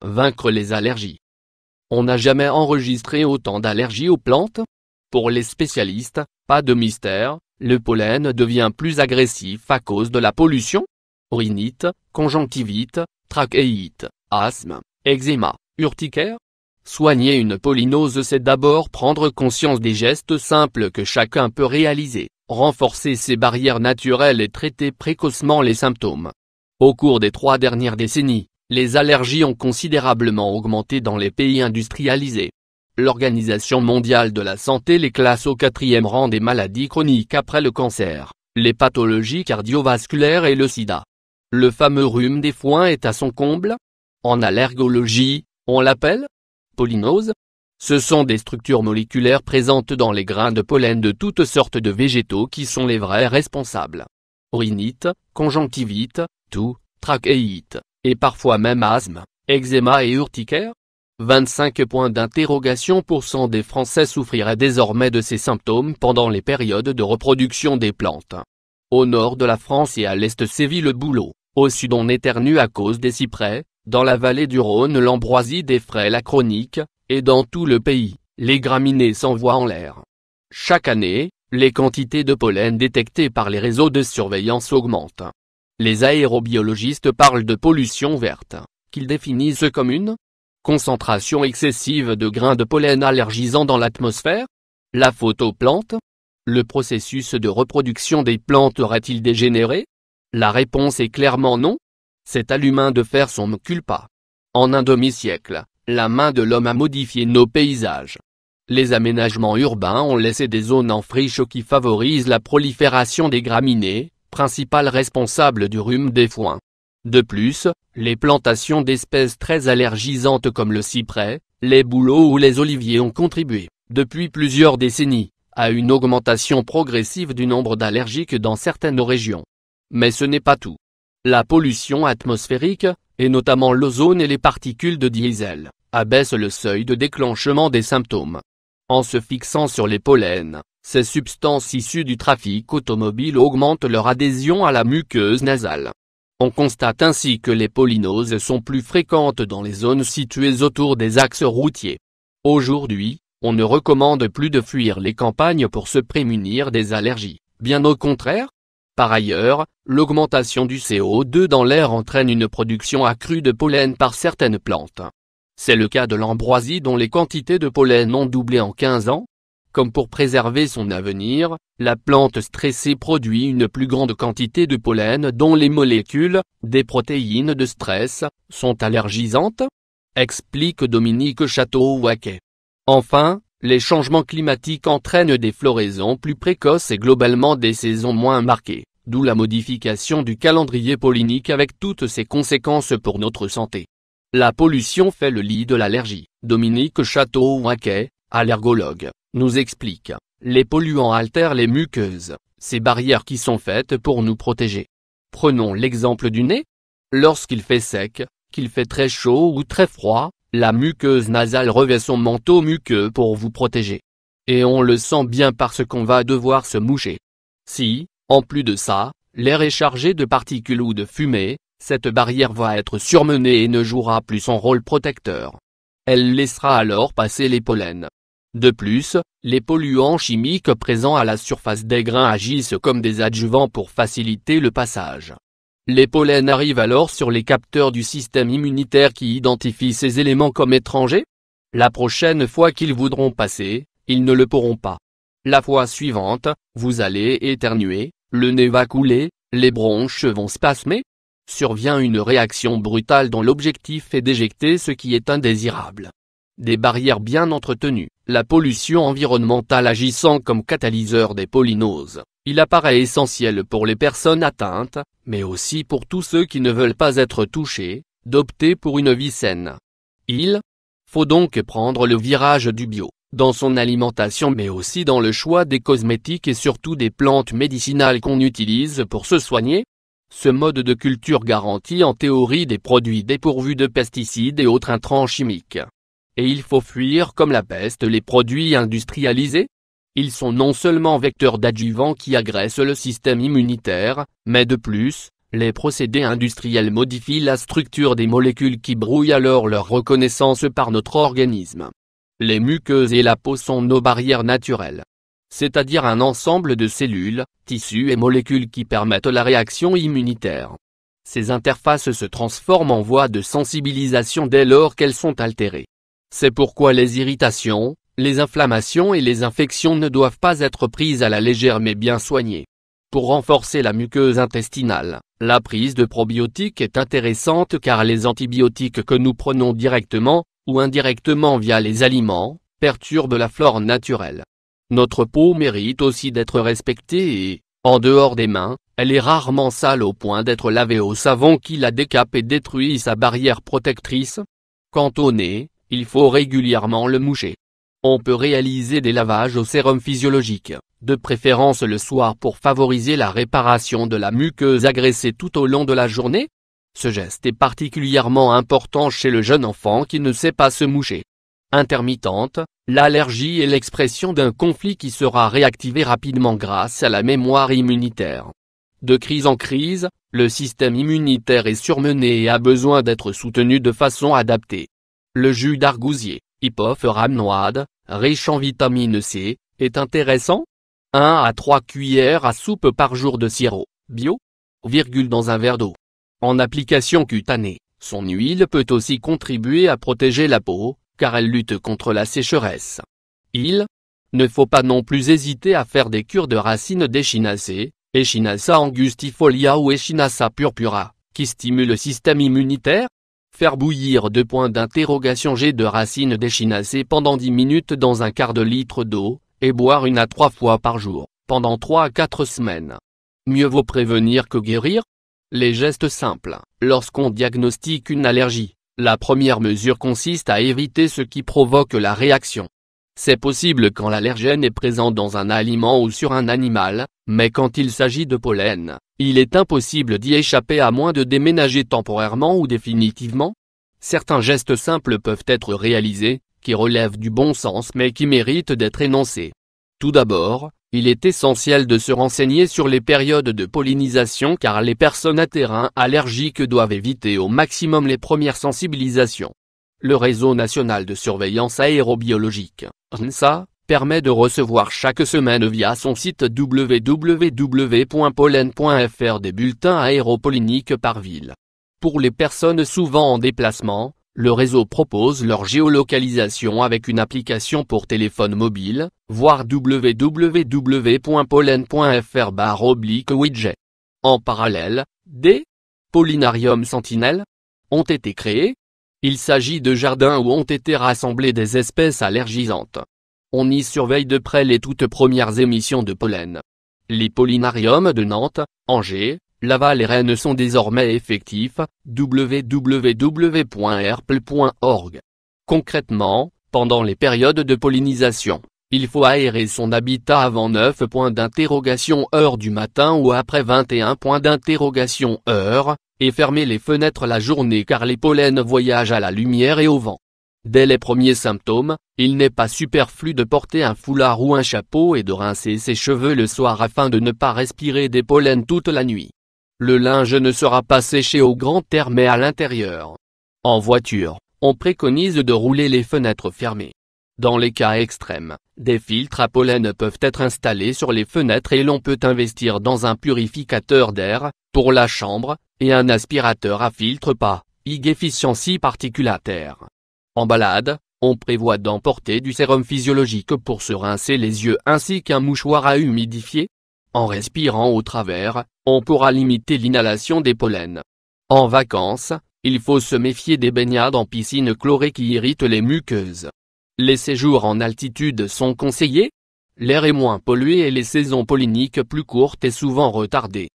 Vaincre les allergies. On n'a jamais enregistré autant d'allergies aux plantes? Pour les spécialistes, pas de mystère, le pollen devient plus agressif à cause de la pollution. Rhinite, conjonctivite, trachéite, asthme, eczéma, urticaire. Soigner une pollinose, c'est d'abord prendre conscience des gestes simples que chacun peut réaliser, renforcer ses barrières naturelles et traiter précocement les symptômes. Au cours des 3 dernières décennies, les allergies ont considérablement augmenté dans les pays industrialisés. L'Organisation mondiale de la santé les classe au 4e rang des maladies chroniques après le cancer, les pathologies cardiovasculaires et le sida. Le fameux rhume des foins est à son comble. En allergologie, on l'appelle pollinose. Ce sont des structures moléculaires présentes dans les grains de pollen de toutes sortes de végétaux qui sont les vrais responsables. Rhinite, conjonctivite, toux, trachéite, et parfois même asthme, eczéma et urticaire. 25 points d'interrogation % des Français souffriraient désormais de ces symptômes pendant les périodes de reproduction des plantes. Au nord de la France et à l'est sévit le bouleau, au sud on éternue à cause des cyprès, dans la vallée du Rhône l'ambroisie défraie la chronique, et dans tout le pays, les graminées s'envoient en l'air. Chaque année, les quantités de pollen détectées par les réseaux de surveillance augmentent. Les aérobiologistes parlent de pollution verte, qu'ils définissent comme une concentration excessive de grains de pollen allergisants dans l'atmosphère. La faute aux plantes? Le processus de reproduction des plantes aurait-il dégénéré? La réponse est clairement non. C'est à l'humain de faire son culpa. En un demi-siècle, la main de l'homme a modifié nos paysages. Les aménagements urbains ont laissé des zones en friche qui favorisent la prolifération des graminées, principales responsables du rhume des foins. De plus, les plantations d'espèces très allergisantes comme le cyprès, les bouleaux ou les oliviers ont contribué, depuis plusieurs décennies, à une augmentation progressive du nombre d'allergiques dans certaines régions. Mais ce n'est pas tout. La pollution atmosphérique, et notamment l'ozone et les particules de diesel, abaisse le seuil de déclenchement des symptômes. En se fixant sur les pollens, ces substances issues du trafic automobile augmentent leur adhésion à la muqueuse nasale. On constate ainsi que les pollinoses sont plus fréquentes dans les zones situées autour des axes routiers. Aujourd'hui, on ne recommande plus de fuir les campagnes pour se prémunir des allergies, bien au contraire. Par ailleurs, l'augmentation du CO2 dans l'air entraîne une production accrue de pollen par certaines plantes. C'est le cas de l'ambroisie dont les quantités de pollen ont doublé en 15 ans. Comme pour préserver son avenir, la plante stressée produit une plus grande quantité de pollen dont les molécules, des protéines de stress, sont allergisantes, explique Dominique Château-Waquet. Enfin, les changements climatiques entraînent des floraisons plus précoces et globalement des saisons moins marquées, d'où la modification du calendrier pollinique avec toutes ses conséquences pour notre santé. La pollution fait le lit de l'allergie. Dominique Château-Waquet, allergologue, nous explique. Les polluants altèrent les muqueuses, ces barrières qui sont faites pour nous protéger. Prenons l'exemple du nez. Lorsqu'il fait sec, qu'il fait très chaud ou très froid, la muqueuse nasale revêt son manteau muqueux pour vous protéger. Et on le sent bien parce qu'on va devoir se moucher. Si, en plus de ça, l'air est chargé de particules ou de fumée, cette barrière va être surmenée et ne jouera plus son rôle protecteur. Elle laissera alors passer les pollens. De plus, les polluants chimiques présents à la surface des grains agissent comme des adjuvants pour faciliter le passage. Les pollens arrivent alors sur les capteurs du système immunitaire qui identifient ces éléments comme étrangers. La prochaine fois qu'ils voudront passer, ils ne le pourront pas. La fois suivante, vous allez éternuer, le nez va couler, les bronches vont spasmer. Survient une réaction brutale dont l'objectif est d'éjecter ce qui est indésirable. Des barrières bien entretenues, la pollution environnementale agissant comme catalyseur des pollinoses, il apparaît essentiel pour les personnes atteintes, mais aussi pour tous ceux qui ne veulent pas être touchés, d'opter pour une vie saine. Il faut donc prendre le virage du bio, dans son alimentation mais aussi dans le choix des cosmétiques et surtout des plantes médicinales qu'on utilise pour se soigner. Ce mode de culture garantit en théorie des produits dépourvus de pesticides et autres intrants chimiques. Et il faut fuir comme la peste les produits industrialisés. Ils sont non seulement vecteurs d'adjuvants qui agressent le système immunitaire, mais de plus, Les procédés industriels modifient la structure des molécules qui brouillent alors leur reconnaissance par notre organisme. Les muqueuses et la peau sont nos barrières naturelles. C'est-à-dire un ensemble de cellules, tissus et molécules qui permettent la réaction immunitaire. Ces interfaces se transforment en voies de sensibilisation dès lors qu'elles sont altérées. C'est pourquoi les irritations, les inflammations et les infections ne doivent pas être prises à la légère mais bien soignées. Pour renforcer la muqueuse intestinale, la prise de probiotiques est intéressante car les antibiotiques que nous prenons directement, ou indirectement via les aliments, perturbent la flore naturelle. Notre peau mérite aussi d'être respectée et, en dehors des mains, elle est rarement sale au point d'être lavée au savon qui la décape et détruit sa barrière protectrice. Quant au nez, il faut régulièrement le moucher. On peut réaliser des lavages au sérum physiologique, de préférence le soir pour favoriser la réparation de la muqueuse agressée tout au long de la journée. Ce geste est particulièrement important chez le jeune enfant qui ne sait pas se moucher. Intermittente, l'allergie est l'expression d'un conflit qui sera réactivé rapidement grâce à la mémoire immunitaire. De crise en crise, le système immunitaire est surmené et a besoin d'être soutenu de façon adaptée. Le jus d'argousier, Hippophore rhamnoide, riche en vitamine C, est intéressant. 1 à 3 cuillères à soupe par jour de sirop, bio, dans un verre d'eau. En application cutanée, son huile peut aussi contribuer à protéger la peau, car elle lutte contre la sécheresse. Il ne faut pas non plus hésiter à faire des cures de racines d'échinacée, Echinacea angustifolia ou Echinacea purpura, qui stimulent le système immunitaire. Faire bouillir 2 points d'interrogation G de racines d'échinacée pendant 10 minutes dans un quart de litre d'eau, et boire 1 à 3 fois par jour, pendant 3 à 4 semaines. Mieux vaut prévenir que guérir. Les gestes simples. Lorsqu'on diagnostique une allergie, la première mesure consiste à éviter ce qui provoque la réaction. C'est possible quand l'allergène est présent dans un aliment ou sur un animal, mais quand il s'agit de pollen, il est impossible d'y échapper à moins de déménager temporairement ou définitivement. Certains gestes simples peuvent être réalisés, qui relèvent du bon sens mais qui méritent d'être énoncés. Tout d'abord, il est essentiel de se renseigner sur les périodes de pollinisation car les personnes à terrain allergique doivent éviter au maximum les premières sensibilisations. Le Réseau national de surveillance aérobiologique, RNSA, permet de recevoir chaque semaine via son site www.pollen.fr des bulletins aéropolliniques par ville. Pour les personnes souvent en déplacement, le réseau propose leur géolocalisation avec une application pour téléphone mobile, voir www.pollen.fr/widget. En parallèle, des pollinariums sentinelles ont été créés. Il s'agit de jardins où ont été rassemblées des espèces allergisantes. On y surveille de près les toutes premières émissions de pollen. Les pollinariums de Nantes, Angers, Laval et Rennes sont désormais effectifs, www.herpl.org. Concrètement, pendant les périodes de pollinisation, il faut aérer son habitat avant 9 points d'interrogation heure du matin ou après 21 points d'interrogation heure, et fermer les fenêtres la journée car les pollens voyagent à la lumière et au vent. Dès les premiers symptômes, il n'est pas superflu de porter un foulard ou un chapeau et de rincer ses cheveux le soir afin de ne pas respirer des pollens toute la nuit. Le linge ne sera pas séché au grand air mais à l'intérieur. En voiture, on préconise de rouler les fenêtres fermées. Dans les cas extrêmes, des filtres à pollen peuvent être installés sur les fenêtres et l'on peut investir dans un purificateur d'air, pour la chambre, et un aspirateur à filtre pas, IG Efficiency Particulataire. En balade, on prévoit d'emporter du sérum physiologique pour se rincer les yeux ainsi qu'un mouchoir à humidifier. En respirant au travers, on pourra limiter l'inhalation des pollens. En vacances, il faut se méfier des baignades en piscine chlorée qui irritent les muqueuses. Les séjours en altitude sont conseillés. L'air est moins pollué et les saisons polliniques plus courtes et souvent retardées.